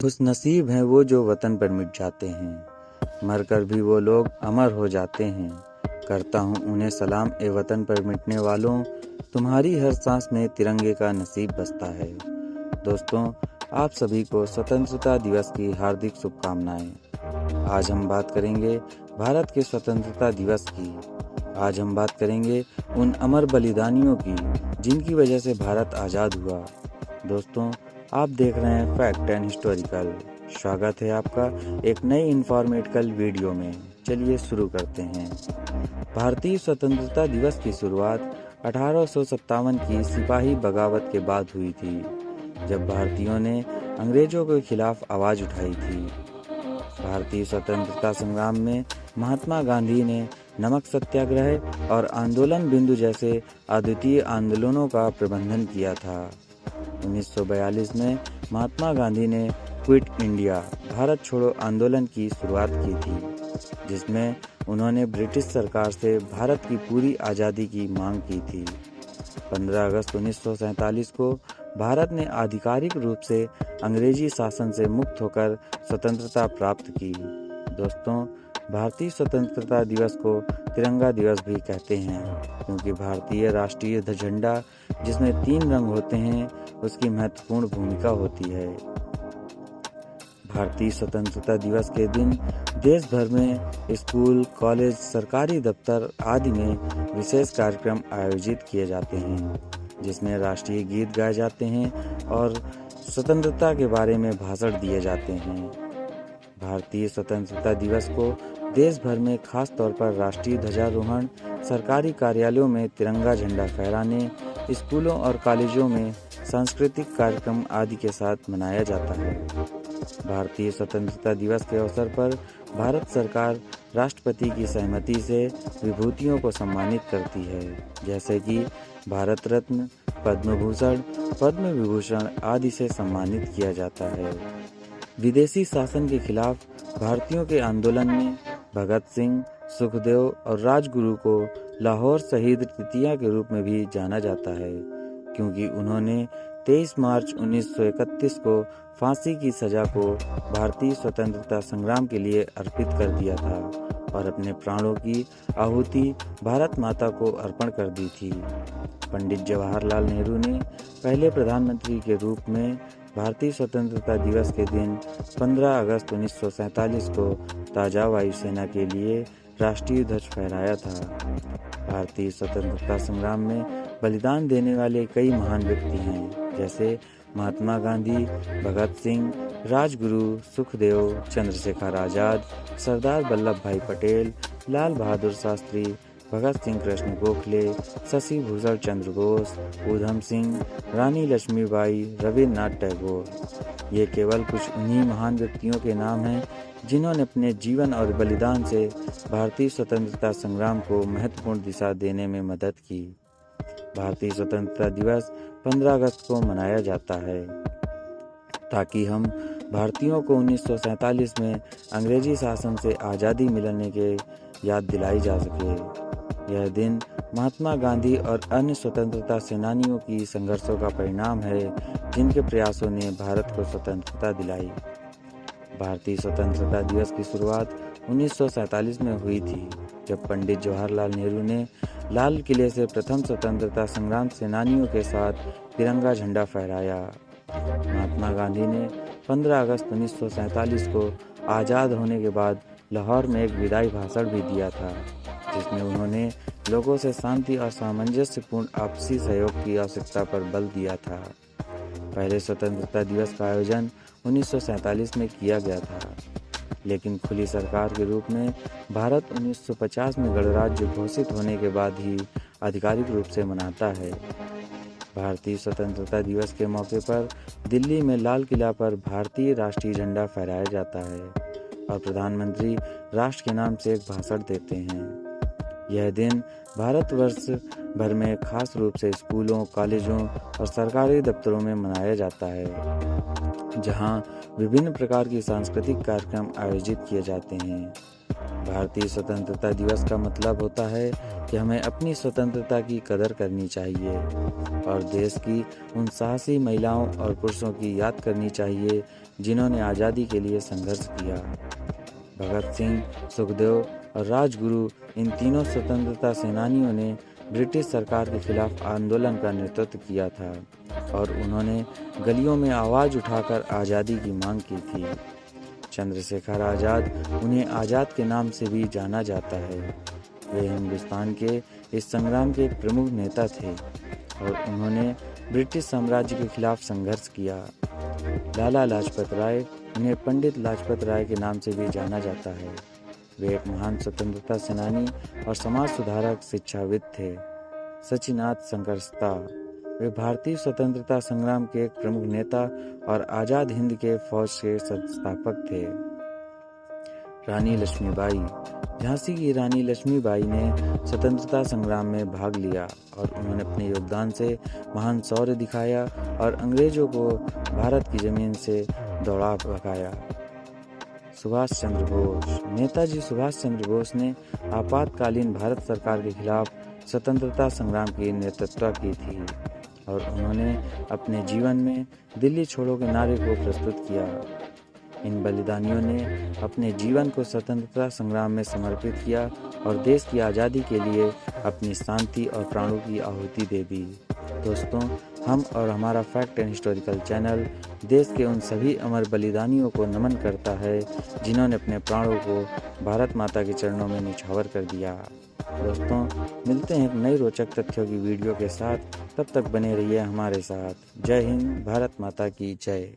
खुशनसीब हैं वो जो वतन पर मिट जाते हैं, मरकर भी वो लोग अमर हो जाते हैं। करता हूँ उन्हें सलाम ए वतन पर मिटने वालों, तुम्हारी हर सांस में तिरंगे का नसीब बसता है। दोस्तों, आप सभी को स्वतंत्रता दिवस की हार्दिक शुभकामनाएं। आज हम बात करेंगे भारत के स्वतंत्रता दिवस की। आज हम बात करेंगे उन अमर बलिदानियों की जिनकी वजह से भारत आज़ाद हुआ। दोस्तों, आप देख रहे हैं फैक्ट एंड हिस्टोरिकल। स्वागत है आपका एक नई इन्फॉर्मेटिकल वीडियो में। चलिए शुरू करते हैं। भारतीय स्वतंत्रता दिवस की शुरुआत 1857 की सिपाही बगावत के बाद हुई थी, जब भारतीयों ने अंग्रेजों के खिलाफ आवाज़ उठाई थी। भारतीय स्वतंत्रता संग्राम में महात्मा गांधी ने नमक सत्याग्रह और आंदोलन बिंदु जैसे अद्वितीय आंदोलनों का प्रबंधन किया था। 1942 में महात्मा गांधी ने क्विट इंडिया भारत छोड़ो आंदोलन की शुरुआत की थी, जिसमें उन्होंने ब्रिटिश सरकार से भारत की पूरी आज़ादी की मांग की थी। 15 अगस्त 1947 को भारत ने आधिकारिक रूप से अंग्रेजी शासन से मुक्त होकर स्वतंत्रता प्राप्त की। दोस्तों, भारतीय स्वतंत्रता दिवस को तिरंगा दिवस भी कहते हैं, क्योंकि भारतीय राष्ट्रीय झंडा जिसमें 3 रंग होते हैं, उसकी महत्वपूर्ण भूमिका होती है। भारतीय स्वतंत्रता दिवस के दिन देश भर में स्कूल, कॉलेज, सरकारी दफ्तर आदि में विशेष कार्यक्रम आयोजित किए जाते हैं, जिसमें राष्ट्रीय गीत गाए जाते हैं और स्वतंत्रता के बारे में भाषण दिए जाते हैं। भारतीय स्वतंत्रता दिवस को देश भर में खास तौर पर राष्ट्रीय ध्वजारोहण, सरकारी कार्यालयों में तिरंगा झंडा फहराने, स्कूलों और कॉलेजों में सांस्कृतिक कार्यक्रम आदि के साथ मनाया जाता है। भारतीय स्वतंत्रता दिवस के अवसर पर भारत सरकार राष्ट्रपति की सहमति से विभूतियों को सम्मानित करती है, जैसे कि भारत रत्न, पद्म भूषण, पद्म विभूषण आदि से सम्मानित किया जाता है। विदेशी शासन के खिलाफ भारतीयों के आंदोलन में भगत सिंह, सुखदेव और राजगुरु को लाहौर शहीद तृतीया के रूप में भी जाना जाता है, क्योंकि उन्होंने 23 मार्च 1931 को फांसी की सजा को भारतीय स्वतंत्रता संग्राम के लिए अर्पित कर दिया था और अपने प्राणों की आहुति भारत माता को अर्पण कर दी थी। पंडित जवाहरलाल नेहरू ने पहले प्रधानमंत्री के रूप में भारतीय स्वतंत्रता दिवस के दिन 15 अगस्त 1947 को ताजा वायुसेना के लिए राष्ट्रीय ध्वज फहराया था। भारतीय स्वतंत्रता संग्राम में बलिदान देने वाले कई महान व्यक्ति हैं, जैसे महात्मा गांधी, भगत सिंह, राजगुरु, सुखदेव, चंद्रशेखर आजाद, सरदार वल्लभ भाई पटेल, लाल बहादुर शास्त्री, भगत सिंह कृष्ण गोखले, शशि भूषण चंद्र बोस, ऊधम सिंह, रानी लक्ष्मीबाई, रविन्द्रनाथ टैगोर। ये केवल कुछ उन्हीं महान व्यक्तियों के नाम हैं जिन्होंने अपने जीवन और बलिदान से भारतीय स्वतंत्रता संग्राम को महत्वपूर्ण दिशा देने में मदद की। भारतीय स्वतंत्रता दिवस 15 अगस्त को मनाया जाता है ताकि हम भारतीयों को 1947 में अंग्रेजी शासन से आज़ादी मिलने के याद दिलाई जा सके। यह दिन महात्मा गांधी और अन्य स्वतंत्रता सेनानियों की संघर्षों का परिणाम है, जिनके प्रयासों ने भारत को स्वतंत्रता दिलाई। भारतीय स्वतंत्रता दिवस की शुरुआत 1947 में हुई थी, जब पंडित जवाहरलाल नेहरू ने लाल किले से प्रथम स्वतंत्रता संग्राम सेनानियों के साथ तिरंगा झंडा फहराया। महात्मा गांधी ने 15 अगस्त 1947 को आज़ाद होने के बाद लाहौर में एक विदाई भाषण भी दिया था, जिसमें उन्होंने लोगों से शांति और सामंजस्यपूर्ण आपसी सहयोग की आवश्यकता पर बल दिया था। पहले स्वतंत्रता दिवस का आयोजन 1947 में किया गया था, लेकिन खुली सरकार के रूप में भारत 1950 में गणराज्य घोषित होने के बाद ही आधिकारिक रूप से मनाता है। भारतीय स्वतंत्रता दिवस के मौके पर दिल्ली में लाल किला पर भारतीय राष्ट्रीय झंडा फहराया जाता है और प्रधानमंत्री राष्ट्र के नाम से एक भाषण देते हैं। यह दिन भारतवर्ष भर में खास रूप से स्कूलों, कॉलेजों और सरकारी दफ्तरों में मनाया जाता है, जहां विभिन्न प्रकार की सांस्कृतिक कार्यक्रम आयोजित किए जाते हैं। भारतीय स्वतंत्रता दिवस का मतलब होता है कि हमें अपनी स्वतंत्रता की कदर करनी चाहिए और देश की उन साहसी महिलाओं और पुरुषों की याद करनी चाहिए जिन्होंने आज़ादी के लिए संघर्ष किया। भगत सिंह, सुखदेव और राजगुरु, इन तीनों स्वतंत्रता सेनानियों ने ब्रिटिश सरकार के खिलाफ आंदोलन का नेतृत्व किया था और उन्होंने गलियों में आवाज़ उठाकर आज़ादी की मांग की थी। चंद्रशेखर आज़ाद, उन्हें आज़ाद के नाम से भी जाना जाता है। वे हिंदुस्तान के इस संग्राम के एक प्रमुख नेता थे और उन्होंने ब्रिटिश साम्राज्य के खिलाफ संघर्ष किया। लाला लाजपत राय, उन्हें पंडित लाजपत राय के नाम से भी जाना जाता है। वे एक महान स्वतंत्रता सेनानी और समाज सुधारक, शिक्षाविद थे। सचिनाथ संकरस्ता, वे भारतीय स्वतंत्रता संग्राम के एक प्रमुख नेता और आज़ाद हिंद के फौज के संस्थापक थे। रानी लक्ष्मीबाई, झांसी की रानी लक्ष्मीबाई ने स्वतंत्रता संग्राम में भाग लिया और उन्होंने अपने योगदान से महान शौर्य दिखाया और अंग्रेजों को भारत की जमीन से दौड़ा भगाया। सुभाष चंद्र बोस, नेताजी सुभाष चंद्र बोस ने आपातकालीन भारत सरकार के खिलाफ स्वतंत्रता संग्राम की नेतृत्व की थी और उन्होंने अपने जीवन में दिल्ली छोड़ो के नारे को प्रस्तुत किया। इन बलिदानियों ने अपने जीवन को स्वतंत्रता संग्राम में समर्पित किया और देश की आज़ादी के लिए अपनी शांति और प्राणों की आहुति दे दी। दोस्तों, हम और हमारा फैक्ट एंड हिस्टोरिकल चैनल देश के उन सभी अमर बलिदानियों को नमन करता है जिन्होंने अपने प्राणों को भारत माता के चरणों में निछावर कर दिया। दोस्तों, मिलते हैं एक नई रोचक तथ्यों की वीडियो के साथ। तब तक बने रहिए हमारे साथ। जय हिंद, भारत माता की जय।